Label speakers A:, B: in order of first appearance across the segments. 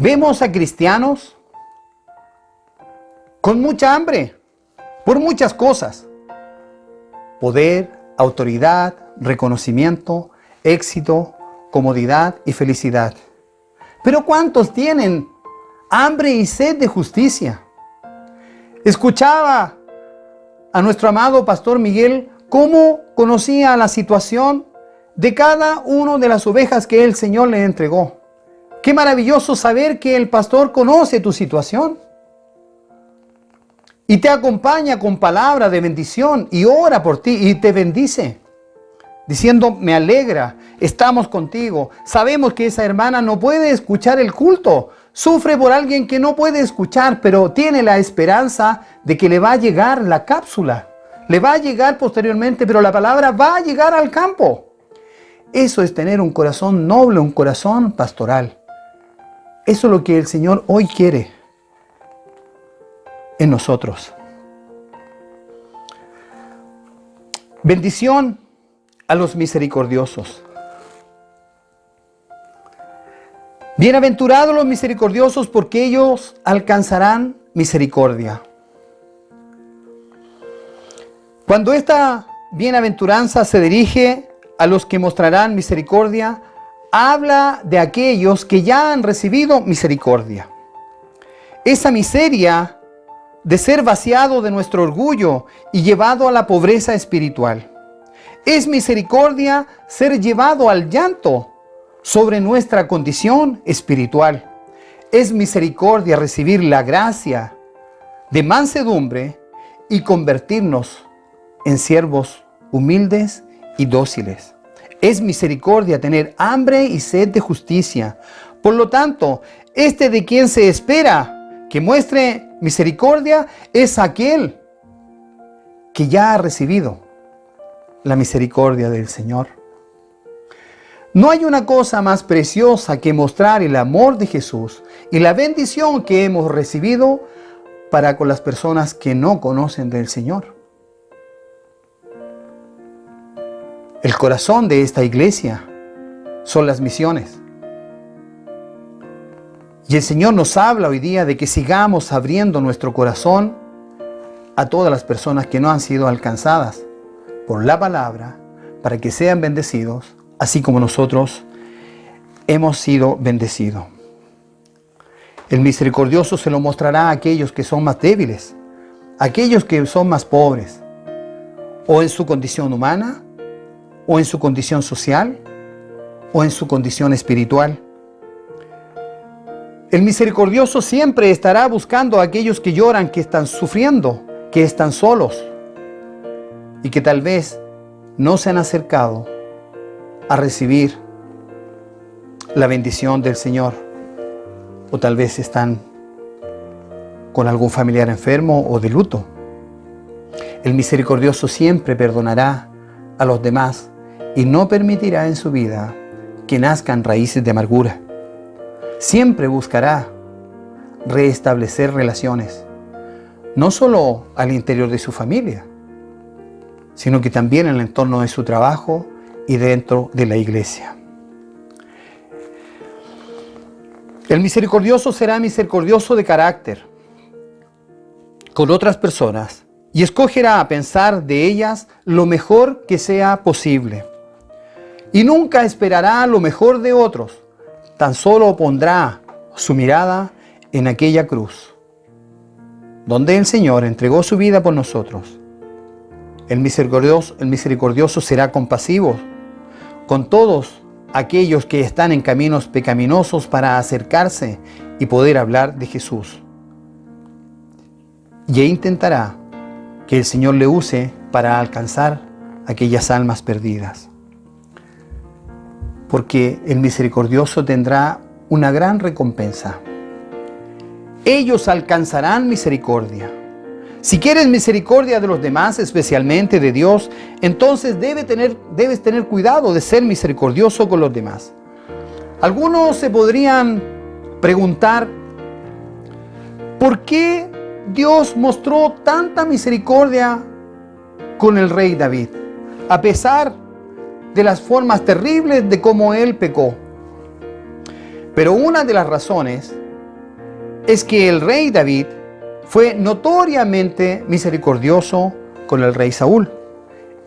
A: Vemos a cristianos con mucha hambre por muchas cosas: poder, autoridad, reconocimiento, éxito, comodidad y felicidad. Pero ¿cuántos tienen hambre y sed de justicia? Escuchaba a nuestro amado pastor Miguel cómo conocía la situación de cada una de las ovejas que el Señor le entregó. Qué maravilloso saber que el pastor conoce tu situación y te acompaña con palabra de bendición y ora por ti y te bendice, diciendo: me alegra, estamos contigo. Sabemos que esa hermana no puede escuchar el culto, sufre por alguien que no puede escuchar, pero tiene la esperanza de que le va a llegar la cápsula, le va a llegar posteriormente, pero la palabra va a llegar al campo. Eso es tener un corazón noble, un corazón pastoral. Eso es lo que el Señor hoy quiere en nosotros. Bendición a los misericordiosos. Bienaventurados los misericordiosos, porque ellos alcanzarán misericordia. Cuando esta bienaventuranza se dirige a los que mostrarán misericordia, habla de aquellos que ya han recibido misericordia. Esa miseria de ser vaciado de nuestro orgullo y llevado a la pobreza espiritual. Es misericordia ser llevado al llanto sobre nuestra condición espiritual. Es misericordia recibir la gracia de mansedumbre y convertirnos en siervos humildes y dóciles. Es misericordia tener hambre y sed de justicia. Por lo tanto, de quien se espera que muestre misericordia es aquel que ya ha recibido la misericordia del Señor. No hay una cosa más preciosa que mostrar el amor de Jesús y la bendición que hemos recibido para con las personas que no conocen del Señor. El corazón de esta iglesia son las misiones. Y el Señor nos habla hoy día de que sigamos abriendo nuestro corazón a todas las personas que no han sido alcanzadas por la palabra, para que sean bendecidos, así como nosotros hemos sido bendecidos. El misericordioso se lo mostrará a aquellos que son más débiles, a aquellos que son más pobres, o en su condición humana, o en su condición social, o en su condición espiritual. El misericordioso siempre estará buscando a aquellos que lloran, que están sufriendo, que están solos y que tal vez no se han acercado a recibir la bendición del Señor, o tal vez están con algún familiar enfermo o de luto. El misericordioso siempre perdonará a los demás y no permitirá en su vida que nazcan raíces de amargura. Siempre buscará restablecer relaciones, no solo al interior de su familia, sino que también en el entorno de su trabajo y dentro de la iglesia. El misericordioso será misericordioso de carácter con otras personas y escogerá a pensar de ellas lo mejor que sea posible. Y nunca esperará lo mejor de otros, tan solo pondrá su mirada en aquella cruz, donde el Señor entregó su vida por nosotros. El misericordioso será compasivo con todos aquellos que están en caminos pecaminosos para acercarse y poder hablar de Jesús. Y intentará que el Señor le use para alcanzar aquellas almas perdidas. Porque el misericordioso tendrá una gran recompensa. Ellos alcanzarán misericordia. Si quieres misericordia de los demás, especialmente de Dios, entonces debes tener cuidado de ser misericordioso con los demás. Algunos se podrían preguntar, ¿por qué Dios mostró tanta misericordia con el rey David, a pesar de las formas terribles de cómo él pecó? Pero una de las razones es que el rey David fue notoriamente misericordioso con el rey Saúl.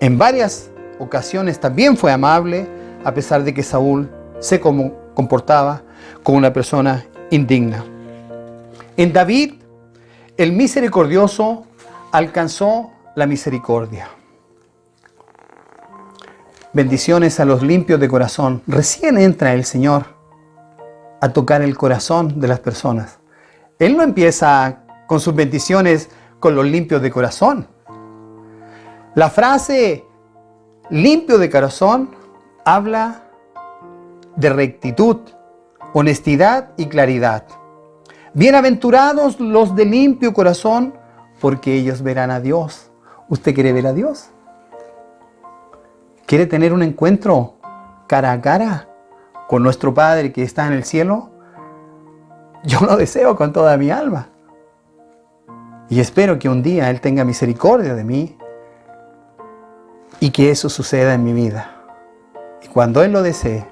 A: En varias ocasiones también fue amable, a pesar de que Saúl se comportaba como una persona indigna. En David, el misericordioso alcanzó la misericordia. Bendiciones a los limpios de corazón. Recién entra el Señor a tocar el corazón de las personas. Él no empieza con sus bendiciones con los limpios de corazón. La frase limpio de corazón habla de rectitud, honestidad y claridad. Bienaventurados los de limpio corazón, porque ellos verán a Dios. ¿Usted quiere ver a Dios? ¿Quiere tener un encuentro cara a cara con nuestro Padre que está en el cielo? Yo lo deseo con toda mi alma. Y espero que un día Él tenga misericordia de mí y que eso suceda en mi vida. Y cuando Él lo desee,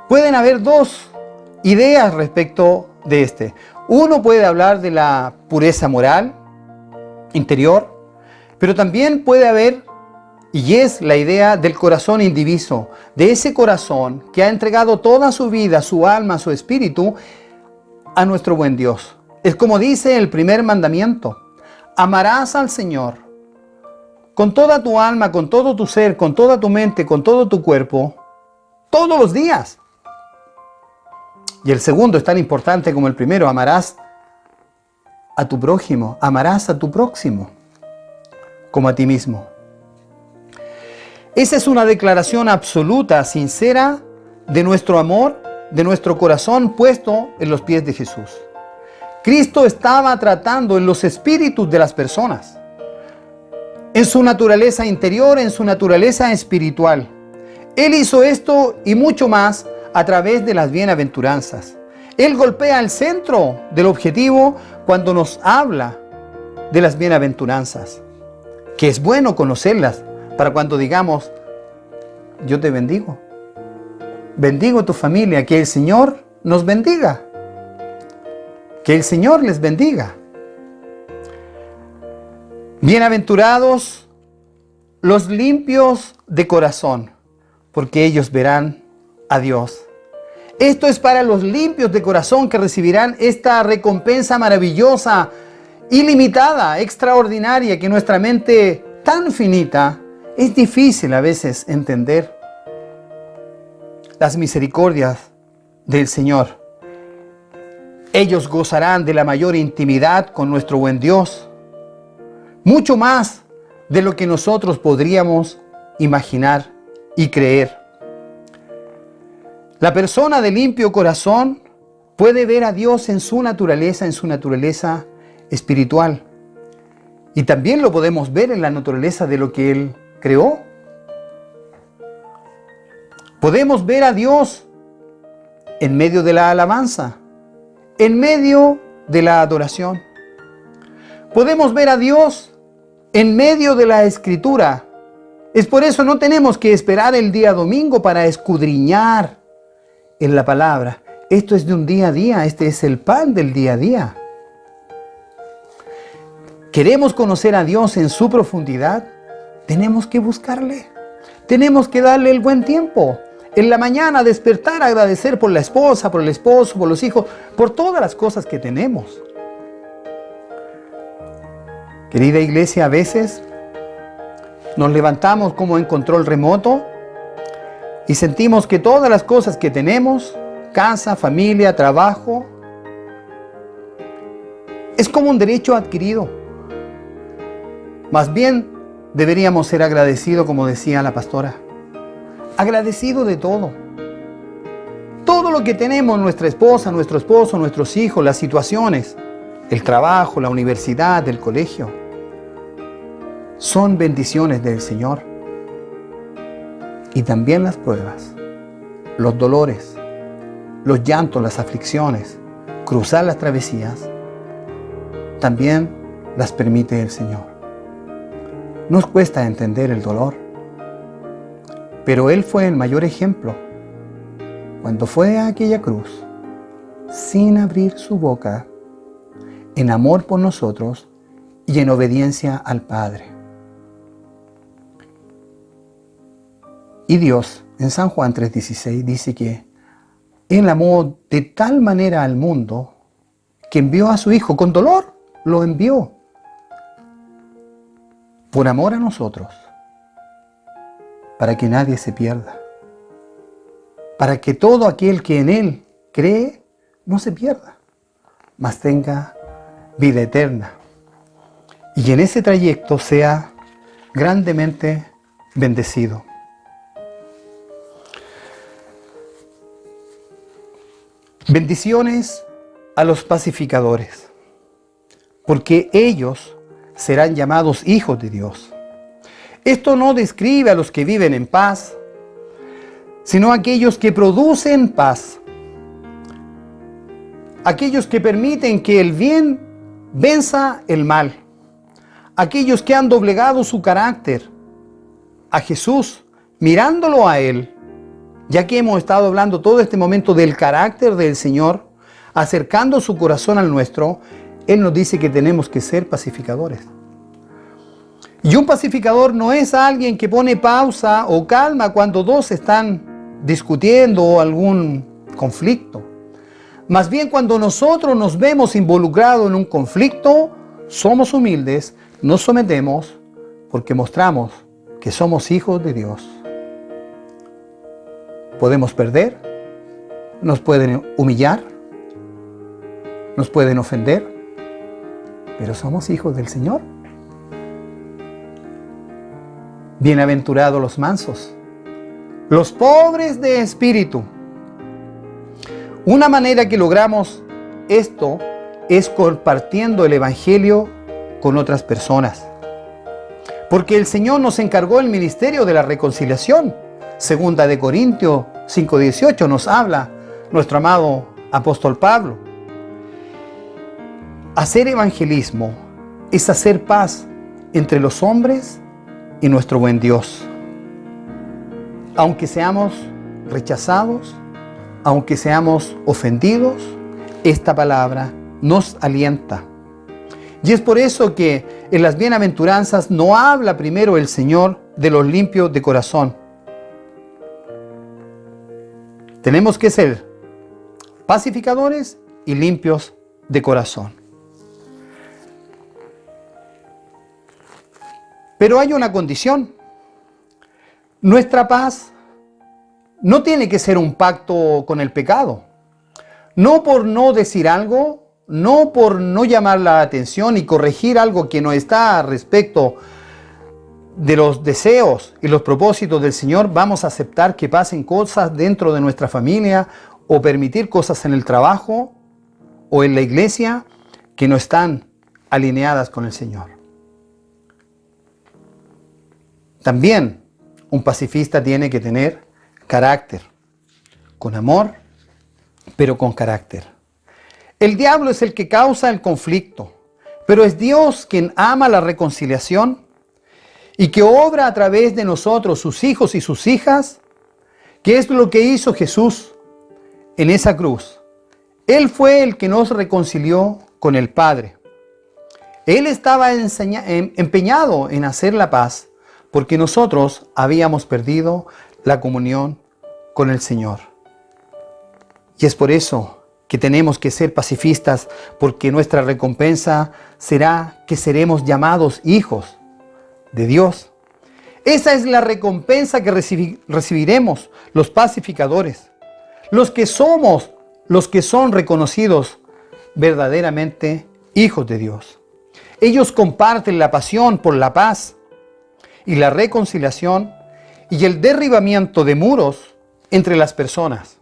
A: pueden haber dos ideas respecto de este. Uno puede hablar de la pureza moral interior, pero también puede haber, y es la idea del corazón indiviso, de ese corazón que ha entregado toda su vida, su alma, su espíritu a nuestro buen Dios. Es como dice el primer mandamiento: amarás al Señor con toda tu alma, con todo tu ser, con toda tu mente, con todo tu cuerpo, todos los días. Y el segundo es tan importante como el primero: amarás a tu prójimo, amarás a tu próximo como a ti mismo. Esa es una declaración absoluta, sincera, de nuestro amor, de nuestro corazón puesto en los pies de Jesús. Cristo estaba tratando en los espíritus de las personas, en su naturaleza interior, en su naturaleza espiritual. Él hizo esto y mucho más a través de las bienaventuranzas. Él golpea el centro del objetivo cuando nos habla de las bienaventuranzas, que es bueno conocerlas para cuando digamos: yo te bendigo, bendigo a tu familia, que el Señor nos bendiga, que el Señor les bendiga. Bienaventurados los limpios de corazón, porque ellos verán a Dios. Esto es para los limpios de corazón, que recibirán esta recompensa maravillosa, ilimitada, extraordinaria, que nuestra mente tan finita es difícil a veces entender. Las misericordias del Señor. Ellos gozarán de la mayor intimidad con nuestro buen Dios, mucho más de lo que nosotros podríamos imaginar y creer. La persona de limpio corazón puede ver a Dios en su naturaleza espiritual. Y también lo podemos ver en la naturaleza de lo que Él creó. Podemos ver a Dios en medio de la alabanza, en medio de la adoración. Podemos ver a Dios en medio de la Escritura. Es por eso no tenemos que esperar el día domingo para escudriñar en la palabra. Esto es de un día a día, este es el pan del día a día. ¿Queremos conocer a Dios en su profundidad? Tenemos que buscarle. Tenemos que darle el buen tiempo. En la mañana despertar, agradecer por la esposa, por el esposo, por los hijos, por todas las cosas que tenemos. Querida iglesia, a veces nos levantamos como en control remoto y sentimos que todas las cosas que tenemos, casa, familia, trabajo, es como un derecho adquirido. Más bien deberíamos ser agradecidos, como decía la pastora. Agradecido de todo. Todo lo que tenemos, nuestra esposa, nuestro esposo, nuestros hijos, las situaciones, el trabajo, la universidad, el colegio, son bendiciones del Señor. Y también las pruebas, los dolores, los llantos, las aflicciones, cruzar las travesías, también las permite el Señor. Nos cuesta entender el dolor, pero Él fue el mayor ejemplo. Cuando fue a aquella cruz, sin abrir su boca, en amor por nosotros y en obediencia al Padre. Y Dios, en San Juan 3:16, dice que Él amó de tal manera al mundo que envió a su Hijo, con dolor lo envió, por amor a nosotros, para que nadie se pierda, para que todo aquel que en Él cree no se pierda, mas tenga vida eterna, y en ese trayecto sea grandemente bendecido. Bendiciones a los pacificadores, porque ellos serán llamados hijos de Dios. Esto no describe a los que viven en paz, sino a aquellos que producen paz, aquellos que permiten que el bien venza el mal, aquellos que han doblegado su carácter a Jesús, mirándolo a Él, ya que hemos estado hablando todo este momento del carácter del Señor, acercando su corazón al nuestro. Él nos dice que tenemos que ser pacificadores. Y un pacificador no es alguien que pone pausa o calma cuando dos están discutiendo o algún conflicto. Más bien, cuando nosotros nos vemos involucrados en un conflicto, somos humildes, nos sometemos porque mostramos que somos hijos de Dios. Podemos perder, nos pueden humillar, nos pueden ofender, pero somos hijos del Señor. Bienaventurados los mansos, los pobres de espíritu. Una manera que logramos esto es compartiendo el Evangelio con otras personas, porque el Señor nos encargó el ministerio de la reconciliación. Segunda de Corintios 5:18 nos habla nuestro amado apóstol Pablo. Hacer evangelismo es hacer paz entre los hombres y nuestro buen Dios. Aunque seamos rechazados, aunque seamos ofendidos, esta palabra nos alienta. Y es por eso que en las bienaventuranzas no habla primero el Señor de los limpios de corazón. Tenemos que ser pacificadores y limpios de corazón. Pero hay una condición. Nuestra paz no tiene que ser un pacto con el pecado. No por no decir algo, no por no llamar la atención y corregir algo que no está respecto de los deseos y los propósitos del Señor, vamos a aceptar que pasen cosas dentro de nuestra familia o permitir cosas en el trabajo o en la iglesia que no están alineadas con el Señor. También un pacifista tiene que tener carácter, con amor, pero con carácter. El diablo es el que causa el conflicto, pero es Dios quien ama la reconciliación y que obra a través de nosotros, sus hijos y sus hijas, que es lo que hizo Jesús en esa cruz. Él fue el que nos reconcilió con el Padre. Él estaba empeñado en hacer la paz porque nosotros habíamos perdido la comunión con el Señor. Y es por eso que tenemos que ser pacifistas, porque nuestra recompensa será que seremos llamados hijos de Dios. Esa es la recompensa que recibiremos los pacificadores, los que son reconocidos verdaderamente hijos de Dios. Ellos comparten la pasión por la paz y la reconciliación y el derribamiento de muros entre las personas.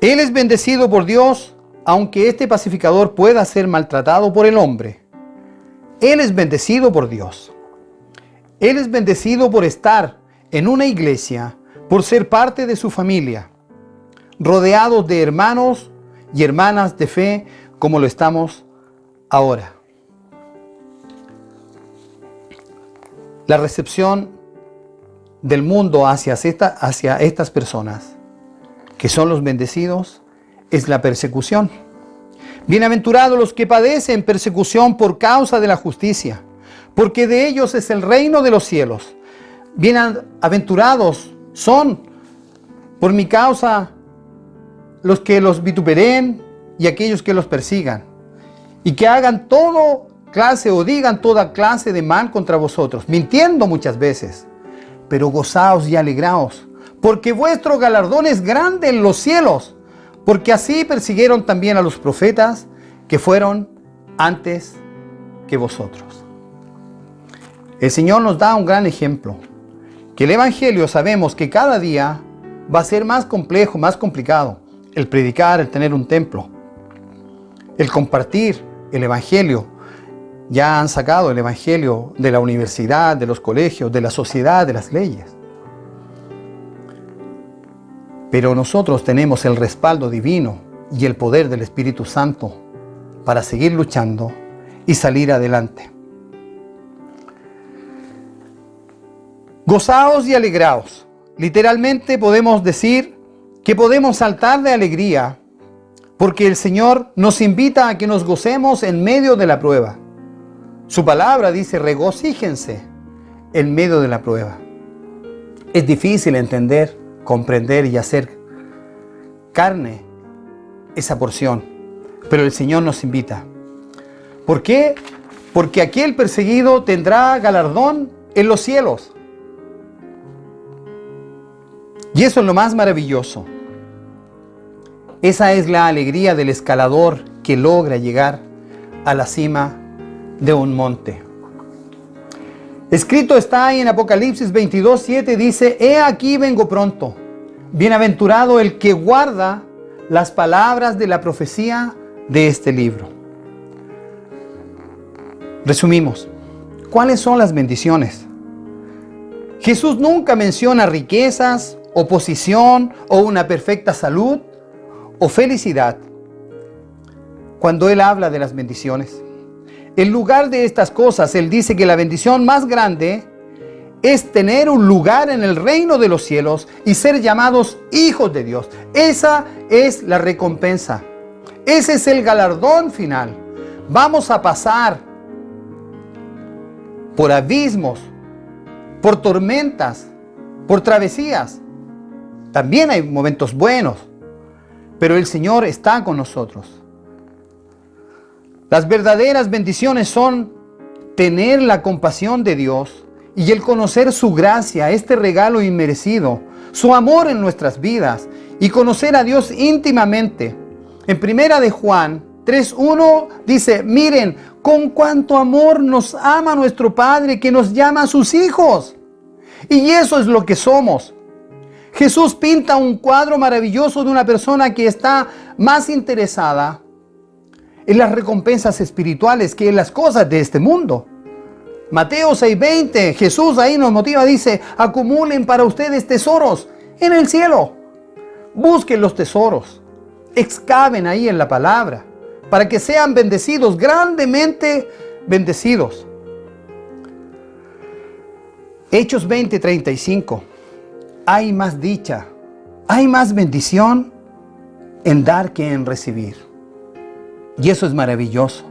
A: Él es bendecido por Dios, aunque este pacificador pueda ser maltratado por el hombre. Él es bendecido por Dios. Él es bendecido por estar en una iglesia, por ser parte de su familia, rodeados de hermanos y hermanas de fe como lo estamos ahora. La recepción del mundo hacia estas personas que son los bendecidos, es la persecución. Bienaventurados los que padecen persecución por causa de la justicia, porque de ellos es el reino de los cielos. Bienaventurados son por mi causa los que los vituperen y aquellos que los persigan, y que hagan toda clase o digan toda clase de mal contra vosotros, mintiendo muchas veces. Pero gozaos y alegraos, porque vuestro galardón es grande en los cielos, porque así persiguieron también a los profetas que fueron antes que vosotros. El Señor nos da un gran ejemplo, que el Evangelio sabemos que cada día va a ser más complejo, más complicado. El predicar, el tener un templo, el compartir el Evangelio. Ya han sacado el Evangelio de la universidad, de los colegios, de la sociedad, de las leyes. Pero nosotros tenemos el respaldo divino y el poder del Espíritu Santo para seguir luchando y salir adelante. Gozaos y alegraos. Literalmente podemos decir que podemos saltar de alegría porque el Señor nos invita a que nos gocemos en medio de la prueba. Su palabra dice: regocíjense en medio de la prueba. Es difícil entender, comprender y hacer carne esa porción, pero el Señor nos invita. ¿Por qué? Porque aquel perseguido tendrá galardón en los cielos. Y eso es lo más maravilloso. Esa es la alegría del escalador que logra llegar a la cima de un monte. Escrito está ahí en Apocalipsis 22:7, dice: he aquí vengo pronto. Bienaventurado el que guarda las palabras de la profecía de este libro. Resumimos. ¿Cuáles son las bendiciones? Jesús nunca menciona riquezas, o posición, o una perfecta salud, o felicidad, cuando Él habla de las bendiciones. En lugar de estas cosas, Él dice que la bendición más grande es tener un lugar en el reino de los cielos y ser llamados hijos de Dios. Esa es la recompensa. Ese es el galardón final. Vamos a pasar por abismos, por tormentas, por travesías. También hay momentos buenos, pero el Señor está con nosotros. Las verdaderas bendiciones son tener la compasión de Dios y el conocer su gracia, este regalo inmerecido, su amor en nuestras vidas y conocer a Dios íntimamente. En primera de Juan 3:1 dice: miren con cuánto amor nos ama nuestro Padre, que nos llama a sus hijos. Y eso es lo que somos. Jesús pinta un cuadro maravilloso de una persona que está más interesada en las recompensas espirituales que en las cosas de este mundo. Mateo 6:20, Jesús ahí nos motiva, dice: acumulen para ustedes tesoros en el cielo. Busquen los tesoros, excaven ahí en la palabra, para que sean bendecidos, grandemente bendecidos. Hechos 20:35, hay más dicha, hay más bendición en dar que en recibir. Y eso es maravilloso.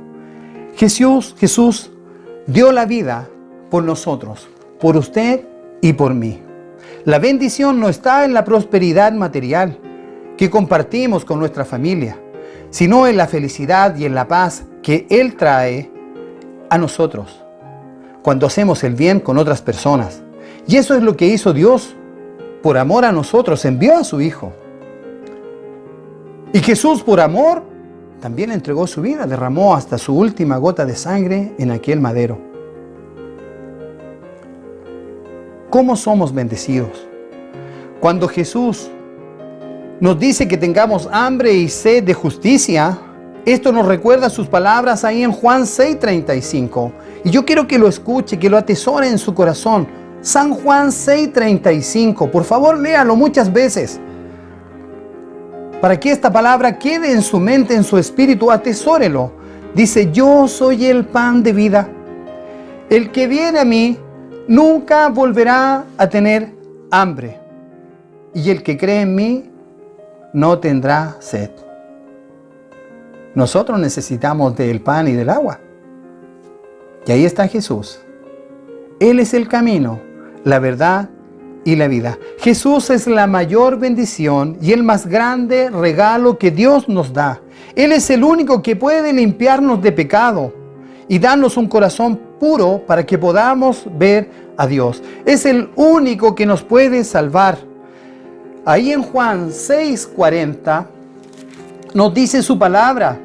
A: Jesús dio la vida por nosotros, por usted y por mí. La bendición no está en la prosperidad material que compartimos con nuestra familia, sino en la felicidad y en la paz que Él trae a nosotros cuando hacemos el bien con otras personas. Y eso es lo que hizo Dios. Por amor a nosotros envió a su Hijo. Y Jesús, por amor, también entregó su vida, derramó hasta su última gota de sangre en aquel madero. ¿Cómo somos bendecidos? Cuando Jesús nos dice que tengamos hambre y sed de justicia, esto nos recuerda sus palabras ahí en Juan 6:35. Y yo quiero que lo escuche, que lo atesore en su corazón. San Juan 6:35. Por favor, léalo muchas veces, para que esta palabra quede en su mente, en su espíritu. Atesórelo. Dice: yo soy el pan de vida. El que viene a mí nunca volverá a tener hambre. Y el que cree en mí no tendrá sed. Nosotros necesitamos del pan y del agua. Y ahí está Jesús. Él es el camino, la verdad y la vida. Jesús es la mayor bendición y el más grande regalo que Dios nos da. Él es el único que puede limpiarnos de pecado y darnos un corazón puro para que podamos ver a Dios. Es el único que nos puede salvar. Ahí en Juan 6:40 nos dice su palabra.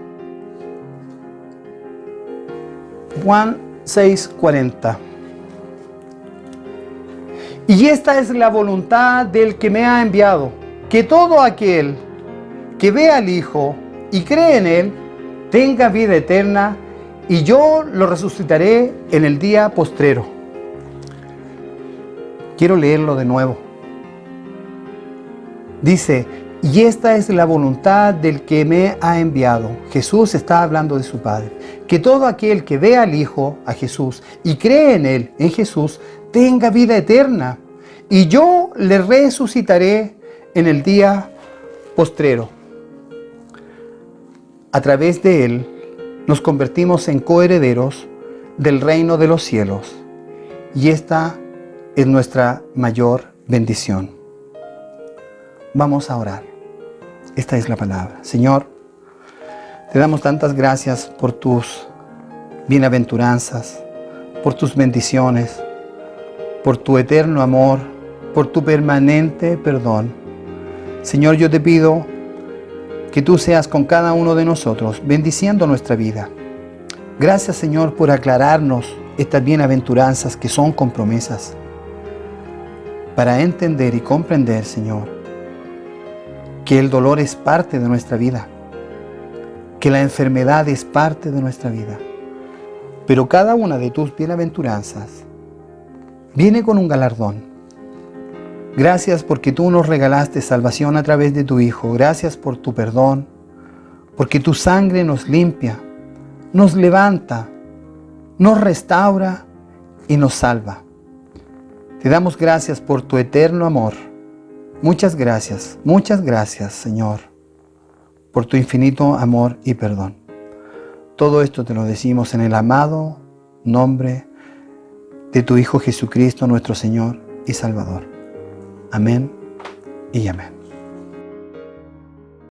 A: Juan 6:40. Y esta es la voluntad del que me ha enviado, que todo aquel que vea al Hijo y cree en Él, tenga vida eterna, y yo lo resucitaré en el día postrero. Quiero leerlo de nuevo. Dice, y esta es la voluntad del que me ha enviado. Jesús está hablando de su Padre. Que todo aquel que vea al Hijo, a Jesús, y cree en Él, en Jesús, tenga vida eterna, y yo le resucitaré en el día postrero. A través de Él nos convertimos en coherederos del reino de los cielos, y esta es nuestra mayor bendición. Vamos a orar. Esta es la palabra. Señor, te damos tantas gracias por tus bienaventuranzas, por tus bendiciones, por tu eterno amor, por tu permanente perdón. Señor, yo te pido que tú seas con cada uno de nosotros, bendiciendo nuestra vida. Gracias, Señor, por aclararnos estas bienaventuranzas que son con promesas, para entender y comprender, Señor, que el dolor es parte de nuestra vida, que la enfermedad es parte de nuestra vida. Pero cada una de tus bienaventuranzas viene con un galardón. Gracias porque tú nos regalaste salvación a través de tu Hijo. Gracias por tu perdón, porque tu sangre nos limpia, nos levanta, nos restaura y nos salva. Te damos gracias por tu eterno amor. Muchas gracias, Señor, por tu infinito amor y perdón. Todo esto te lo decimos en el amado nombre de tu Hijo Jesucristo, nuestro Señor y Salvador. Amén y amén.